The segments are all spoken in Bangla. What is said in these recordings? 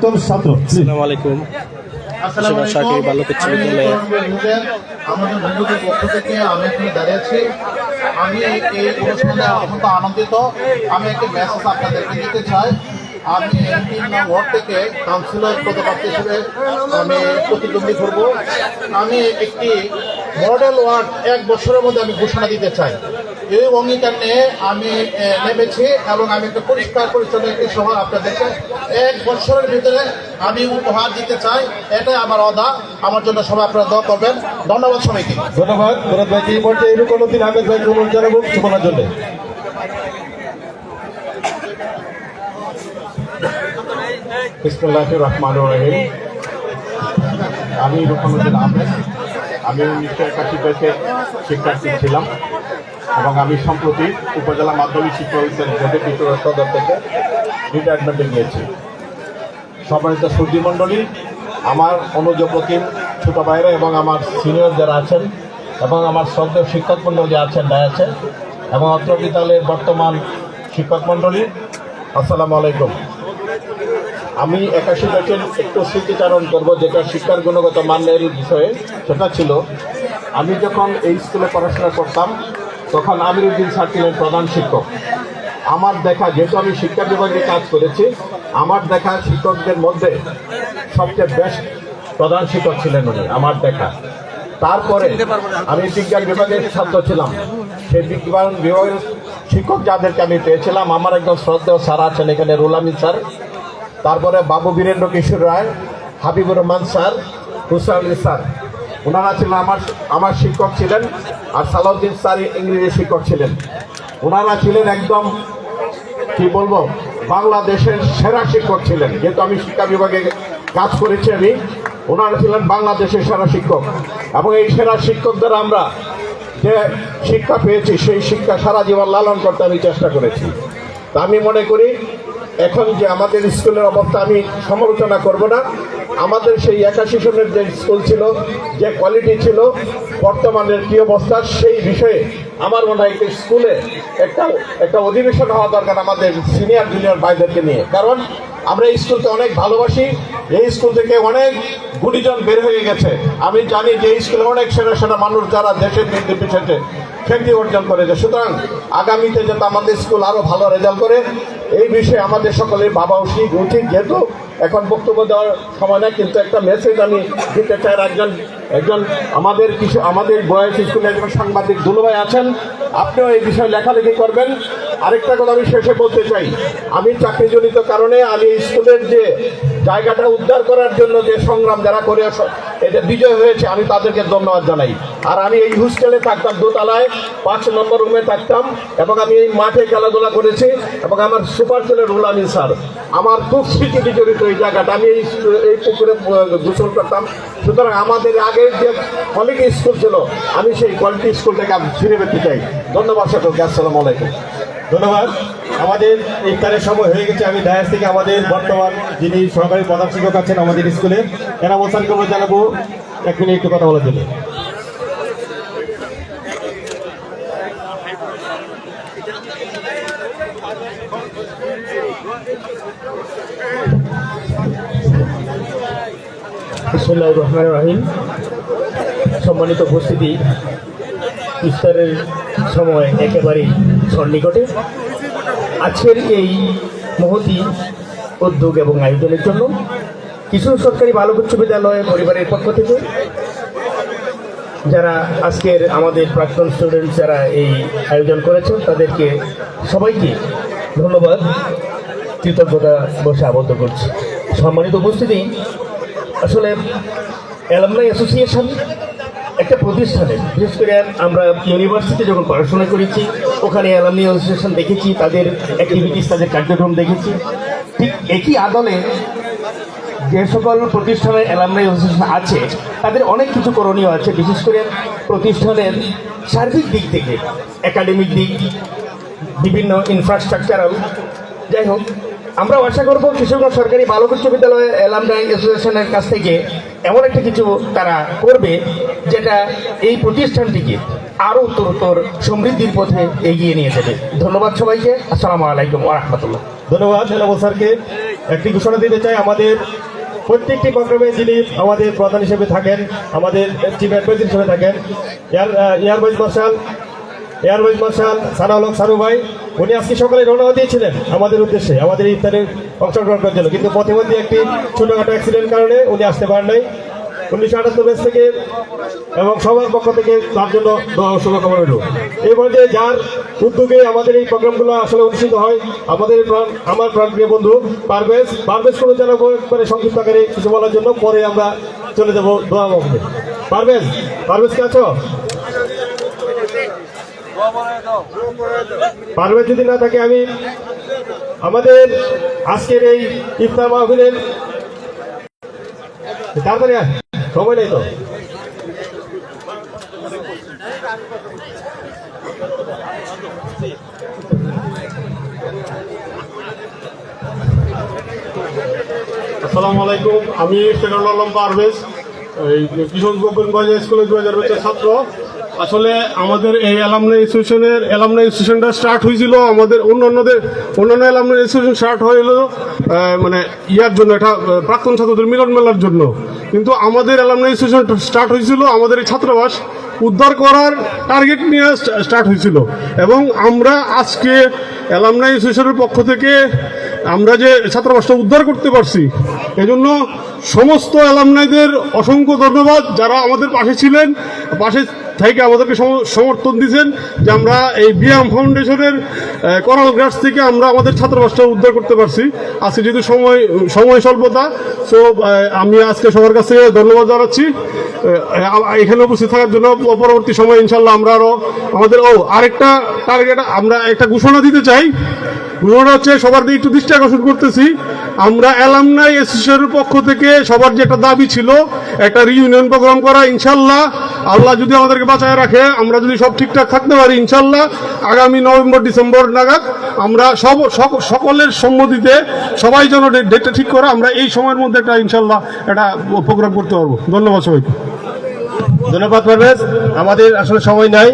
ছাত্র। আসসালামু আলাইকুম। সরকারি বালক উচ্চ বিদ্যালয়ে আমাদের বন্ধুদের পক্ষ থেকে আমি এখানে দাঁড়িয়েছি। আমি এই অনুষ্ঠানে অত্যন্ত আনন্দিত। আমি একটি মেসেজ আপনাদেরকে দিতে চাই। আমি এমপি ওয়ার্ড থেকে কাউন্সিলর পদপ্রার্থী হিসেবে আমি প্রতিদ্বন্দ্বী করব। আমি একটি মডেল ওয়ার্ড 1 বছরের মধ্যে আমি ঘোষণা দিতে চাই। এই অঙ্গীকার নিয়ে আমি নেমেছি এবং আমি একটা পরিষ্কার পরিচ্ছন্ন একটি সভা আপনাদেরকে 1 বছরের ভিতরে আমি উপহার দিতে চাই। এটাই আমার অদা। আমার জন্য সবাই আপনারা দোয়া করবেন। ধন্যবাদ সবাইকে। ধন্যবাদ। মুরাদ ভাইকে এই পর্যায়ে রুকনুদ্দিন আহমেদ ভাইকে অনুরোধ জানাবো কিছু বলার জন্য। বিসমিল্লাহির রহমানির রহিম। আমি রুকনুদ্দিন আহমেদ। আমি 1981 ব্যাচের শিক্ষার্থী ছিলাম এবং আমি সম্প্রতি উপজেলা মাধ্যমিক শিক্ষা বিদ্যালয় বিদ্রোহ সদর থেকে রিটায়ারমেন্টে নিয়েছি। সম্মানিত সুধীমণ্ডলী, আমার অনুজ প্রতিম ছোট ভাইরা এবং আমার সিনিয়র যারা আছেন এবং আমার শ্রদ্ধেয় শিক্ষক মণ্ডলী আছেন আছে এবং অত্র বিদ্যালয়ের বর্তমান শিক্ষক মণ্ডলী, আসসালামু আলাইকুম। আমি 81 ব্যাচের একটু স্মৃতিচারণ করব, যেটা শিক্ষার গুণগত মানের বিষয়ে। সেটা ছিল, আমি যখন এই স্কুলে পড়াশোনা করতাম তখন আমিরুদ্দিন স্যার ছিলেন প্রধান শিক্ষক। আমার দেখা, যেহেতু আমি শিক্ষা বিভাগে কাজ করেছি, আমার দেখা শিক্ষকদের মধ্যে সবচেয়ে বেস্ট প্রধান শিক্ষক ছিলেন উনি, আমার দেখা। তারপরে আমি বিজ্ঞান বিভাগের ছাত্র ছিলাম। সেই বিজ্ঞান বিভাগের শিক্ষক যাদেরকে আমি পেয়েছিলাম, আমার একজন শ্রদ্ধেয় স্যার আছেন এখানে, রুল আমিন স্যার, তারপরে বাবু বীরেন্দ্র কিশোর রায়, হাবিবুর রহমান স্যার, হুসেন আলী স্যার, ওনারা ছিলেন আমার শিক্ষক ছিলেন। আর সালাউদ্দিন স্যার ইংরেজি শিক্ষক ছিলেন। ওনারা ছিলেন একদম কি বলবো, বাংলাদেশের সেরা শিক্ষক ছিলেন। যেহেতু আমি শিক্ষা বিভাগে কাজ করেছি, আমি ওনারা ছিলেন বাংলাদেশের সেরা শিক্ষক। এবং এই সেরা শিক্ষক দ্বারা আমরা যে শিক্ষা পেয়েছি, সেই শিক্ষা সারা জীবন লালন করতে আমি চেষ্টা করেছি। তা আমি মনে করি এখন যে আমাদের স্কুলের অবস্থা আমি সমালোচনা করব না। আমাদের সেই 81 সনের যে স্কুল ছিল, যে কোয়ালিটি ছিল, বর্তমানের কী অবস্থা, সেই বিষয়ে আমার মনে হয় স্কুলে একটা অধিবেশন হওয়া দরকার আমাদের সিনিয়র জুনিয়র ভাইদেরকে নিয়ে। কারণ আমরা এই স্কুলকে অনেক ভালোবাসি। এই স্কুল থেকে অনেক গুণীজন বের হয়ে গেছে। আমি জানি যে এই স্কুলে অনেক সেরা সেরা মানুষ যারা দেশের পিছনে খ্যাতি অর্জন করেছে। সুতরাং আগামীতে যাতে আমাদের স্কুল আরও ভালো রেজাল্ট করে, এই বিষয়ে আমাদের সকলের ভাবা উচিত। যেহেতু এখন বক্তব্য দেওয়ার সময় না, কিন্তু একটা মেসেজ আমি দিতে চাই। একজন আমাদের বয়স স্কুলে একজন সাংবাদিক দুলুভাই আছেন, আপনিও এই বিষয়ে লেখালেখি করবেন। আরেকটা কথা আমি শেষে বলতে চাই, আমি চাকরিজনিত কারণে আমি স্কুলের যে জায়গাটা উদ্ধার করার জন্য যে সংগ্রাম যারা করে এটা বিজয় হয়েছে, আমি তাদেরকে ধন্যবাদ জানাই। আর আমি এই হোস্টেলে থাকতাম, দোতলায় 5 নম্বর রুমে থাকতাম এবং আমি এই মাঠে খেলাধুলা করেছি। এবং আমার সুপার ছেলে রুল আমিন স্যার, আমার খুব স্মৃতি বিজড়িত এই জায়গাটা। আমি এই পুকুরে গোসল করতাম। সুতরাং আমাদের আগের যে কোয়ালিটি স্কুল ছিল, আমি সেই কোয়ালিটি স্কুলটাকে আমি ফিরে পেতে চাই। ধন্যবাদ সকলকে। আসসালামু আলাইকুম। ধন্যবাদ। আমাদের ইফতারের সময় হয়ে গেছে। আমি ডায়াস থেকে আমাদের বর্তমান যিনি সহকারী প্রধান শিক্ষক আছেন আমাদের স্কুলে, এনাম হোসেনকে আমরা জানাবো 1 মিনিট একটু কথা বলার জন্য। বিসমিল্লাহির রহমানির রহিম। সম্মানিত উপস্থিতি, ইফতারের সময় একেবারেই সন্নিকটে। আজকের এই মহতি উদ্যোগ এবং আয়োজনের জন্য কিশোর সরকারি বালক উচ্চ বিদ্যালয় পরিবারের পক্ষ থেকে যারা আজকের আমাদের প্রাক্তন স্টুডেন্ট যারা এই আয়োজন করেছেন, তাদেরকে সবাইকে ধন্যবাদ, কৃতজ্ঞতা বসে আবদ্ধ করছি। সম্মানিত উপস্থিতি, আসলে অ্যালামনাই অ্যাসোসিয়েশন একটা প্রতিষ্ঠানের, বিশেষ করে আমরা ইউনিভার্সিটি যখন পড়াশোনা করেছি, ওখানে অ্যালামনাই অ্যাসোসিয়েশন দেখেছি, তাদের অ্যাক্টিভিটিস, তাদের কার্যক্রম দেখেছি। ঠিক একই আদলে যে সকল প্রতিষ্ঠানের অ্যালামনাই অ্যাসোসিয়েশন আছে, তাদের অনেক কিছু করণীয় আছে, বিশেষ করে প্রতিষ্ঠানের সার্বিক দিক থেকে, একাডেমিক দিক, বিভিন্ন ইনফ্রাস্ট্রাকচারাল। যাই হোক, আমরা আশা করব কিশোরগঞ্জ সরকারি বালক উচ্চ বিদ্যালয় অ্যালামনাই অ্যাসোসিয়েশনের কাছ থেকে এমন একটা কিছু তারা করবে, যেটা এই প্রতিষ্ঠানটিকে আরো উত্তরোত্তর সমৃদ্ধির পথে এগিয়ে নিয়ে যাবে। ধন্যবাদ সবাইকে। আসসালামু আলাইকুম ওয়া রাহমাতুল্লাহ। ধন্যবাদ জনাব স্যারকে। একটি ঘোষণা দিতে চাই, আমাদের প্রত্যেকটি প্রোগ্রামে যিনি আমাদের প্রধান হিসেবে থাকেন, আমাদের চিফ অ্যাডভাইজার হিসেবে থাকেন, এয়ার ভাইস মার্শাল সানাউল হক সানু ভাই, উনি আজকে সকালে রওনা দিয়েছিলেন আমাদের উদ্দেশ্যে আমাদের ইফতারে অংশগ্রহণ করার জন্য, কিন্তু পথে মধ্যে একটি ছোটখাটো অ্যাক্সিডেন্ট কারণে উনি আসতে পারেন নাই। 1978 ব্যাচ থেকে এবং সবার পক্ষ থেকে তার জন্য দোয়া ও শুভকামনা রইল। এই পর্যায়ে যার উদ্যোগে আমাদের এই প্রোগ্রামগুলো আসলে অনুষ্ঠিত হয়, আমাদের আমার প্রাণপ্রিয় বন্ধু পারভেজ কোনো জানাবো একবারে সংক্ষিপ্ত আকারে কিছু বলার জন্য, পরে আমরা চলে যাবো দোয়া মাহফিলে। পারভেজ কে আছো? পারভেজ যদি না থাকে, আমি আমাদের আজকের এই ইফতার মাহফিলের তাড়াতাড়ি সময় নেই তো। আসসালামু আলাইকুম, আমি সেকারুল আলম পারভেজ, এই কিশোরগঞ্জ স্কুলের 2000 ব্যাচের ছাত্র। আসলে আমাদের এই অ্যালামনাই অ্যাসোসিয়েশনটা স্টার্ট হয়েছিল আমাদের অন্যান্য অ্যালামনাই অ্যাসোসিয়েশন স্টার্ট হয়েছিল মানে ইয়ার জন্য, এটা প্রাক্তন ছাত্রদের মিলন মেলার জন্য। কিন্তু আমাদের অ্যালামনাই অ্যাসোসিয়েশন স্টার্ট হয়েছিল আমাদের এই ছাত্রাবাস উদ্ধার করার টার্গেট নিয়ে স্টার্ট হয়েছিল। এবং আমরা আজকে অ্যালামনাই অ্যাসোসিয়েশনের পক্ষ থেকে আমরা যে ছাত্রাবাসটা উদ্ধার করতে পারছি, এজন্য সমস্ত অ্যালামনাইদের অসংখ্য ধন্যবাদ, যারা আমাদের পাশে ছিলেন, পাশে থেকে আমাদেরকে সমর্থন দিয়েছেন, যে আমরা এই বিএম ফাউন্ডেশনের করাল গ্রাস থেকে আমরা আমাদের ছাত্রাবাসটা উদ্ধার করতে পারছি। আজকে যেহেতু সময় স্বল্পতা, সো আমি আজকে সবার কাছ থেকে ধন্যবাদ জানাচ্ছি এখানে উপস্থিত থাকার জন্য। পরবর্তী সময় ইনশাল্লাহ আমরা আরও আমাদের আরেকটা টার্গেট, আমরা একটা ঘোষণা দিতে চাই। ঘোষণা হচ্ছে, সবার দিকে একটু দৃষ্টি আকর্ষণ করতেছি, আমরা অ্যালামনাই অ্যাসোসিয়েশনের পক্ষ থেকে সবার যে একটা দাবি ছিল, একটা রিইউনিয়ন প্রোগ্রাম করা, ইনশাল্লাহ আল্লাহ যদি আমাদেরকে বাঁচায় রাখে, আমরা যদি সব ঠিকঠাক থাকতে পারি, ইনশাল্লাহ আগামী নভেম্বর-ডিসেম্বর নাগাদ আমরা সকলের সম্মতিতে সবাই যেন ডেটটা ঠিক করে আমরা এই সময়ের মধ্যে একটা ইনশাল্লাহ একটা প্রোগ্রাম করতে পারবো। ধন্যবাদ সবাইকে। ধন্যবাদ পারভেজ। আমাদের আসলে সময় নাই,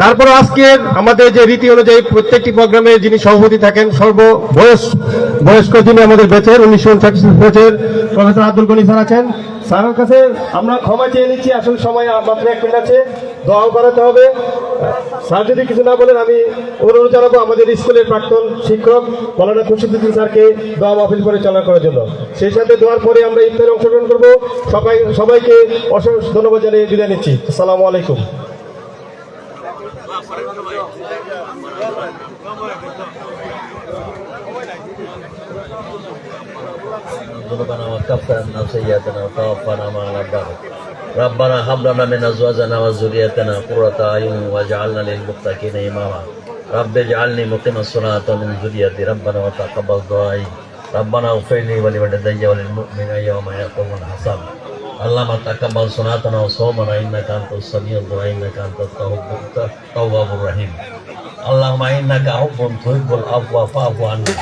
তারপরে আজকে আমাদের যে রীতি অনুযায়ী প্রত্যেকটি প্রোগ্রামে যিনি সভাপতি থাকেন, সর্ববয়স্ক যিনি আমাদের ব্যাচের 1959 ব্যাচের প্রফেসর আব্দুল গনি স্যার আছেন, স্যারের কাছে আমরা ক্ষমা চেয়ে নিচ্ছি, আসলে সময় মাত্র 1 মিনিট আছে, দোয়াও করাতে হবে। স্যার যদি কিছু না বলেন, আমি অনুরোধ জানাবো আমাদের স্কুলের প্রাক্তন শিক্ষক মৌলানা খুরশিদুদ্দিন স্যারকে দোয়া মাহফিল পরিচালনা করার জন্য। সেই সাথে দোয়ার পরে আমরা ইফতারে অংশগ্রহণ করবো। সবাইকে অসংখ্য ধন্যবাদ জানিয়ে বিদায় নিচ্ছি। আসসালামু আলাইকুম। ربنا وكفر عنا سيئاتنا وتوفنا مع الأبرار ربنا هب لنا من أزواجنا وذرياتنا قرة أعين واجعلنا للمتقين إماما رب اجعلني مقيم الصلاة ومن ذريتي ربنا وتقبل دعائي ربنا اغفر لي ولوالدي وللمؤمنين يوم يقوم الحساب اللهم تقبل صلاتنا وصومنا إنك أنت السميع الدعاء إنك أنت التواب الرحيم اللهم إنك عفو تحب العفو فاعف عنا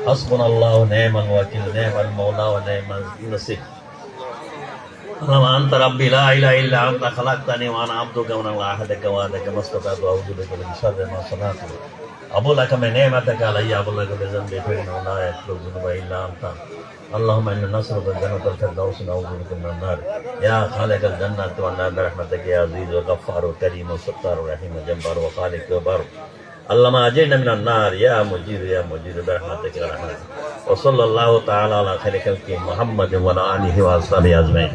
حسبنا الله ونعم الوكيل نعم المولى ونعم النصير اللهم أنت ربي لا إله إلا أنت خلقتني وأنا عبدك وأنا عهدك وعدك ما استطعت وأعوذ بك من شر ما صنعت أبو لك من نعمتك علي أبو لك بذنبي فإنه لا يغفر الذنوب إلا أنت اللهم إنا نسألك الجنة الفردوس ونعوذ بك من النار يا خالق الجنة والنار برحمتك يا عزيز وغفار وكريم وستار ورحيم وجبار وخالق وبر اللهم أجرنا من النار يا مجير برحمتك يا رحمن وصلى الله تعالى على خير خلقه محمد وعلى آله وصحبه أجمعين